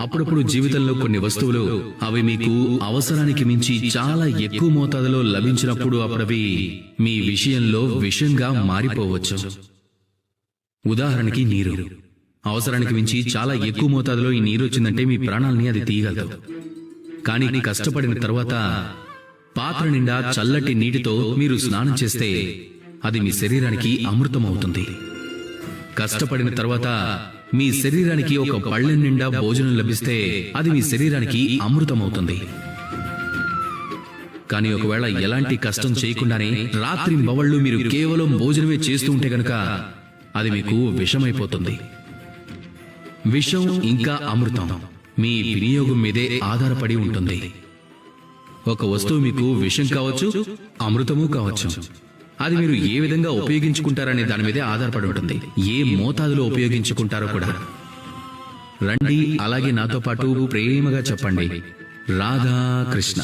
అప్పుడప్పుడు జీవితంలో కొన్ని వస్తువులు అవి మీకు అవసరానికి మించి చాలా ఎక్కువ మోతాదులో లభించినప్పుడు అప్పుడవి మీ విషయంలో విషంగా మారిపోవచ్చు. ఉదాహరణకి నీరు. అవసరానికి మించి చాలా ఎక్కువ మోతాదులో ఈ నీరు వచ్చిందంటే మీ ప్రాణాలని అది తీయగలదు. కానీ కష్టపడిన తర్వాత పాత్ర నిండా చల్లటి నీటితో మీరు స్నానం చేస్తే అది మీ శరీరానికి అమృతం అవుతుంది. కష్టపడిన తర్వాత మీ శరీరానికి ఒక పళ్ళెం నిండా భోజనం లభిస్తే అది మీ శరీరానికి అమృతం అవుతుంది. కానీ ఒకవేళ ఎలాంటి కష్టం చేయకుండానే రాత్రి బవళ్ళు మీరు కేవలం భోజనమే చేస్తూ ఉంటే గనక అది మీకు విషమైపోతుంది. విషం ఇంకా అమృతం మీ వినియోగం మీదే ఆధారపడి ఉంటుంది. ఒక వస్తువు మీకు విషం కావచ్చు, అమృతము కావచ్చు. అది మీరు ఏ విధంగా ఉపయోగించుకుంటారనే దాని మీదే ఆధారపడి ఉంటుంది. ఏ మోతాదులో ఉపయోగించుకుంటారో కూడా. రండి, అలాగే నాతో పాటు ప్రేమగా చెప్పండి, రాధా కృష్ణ.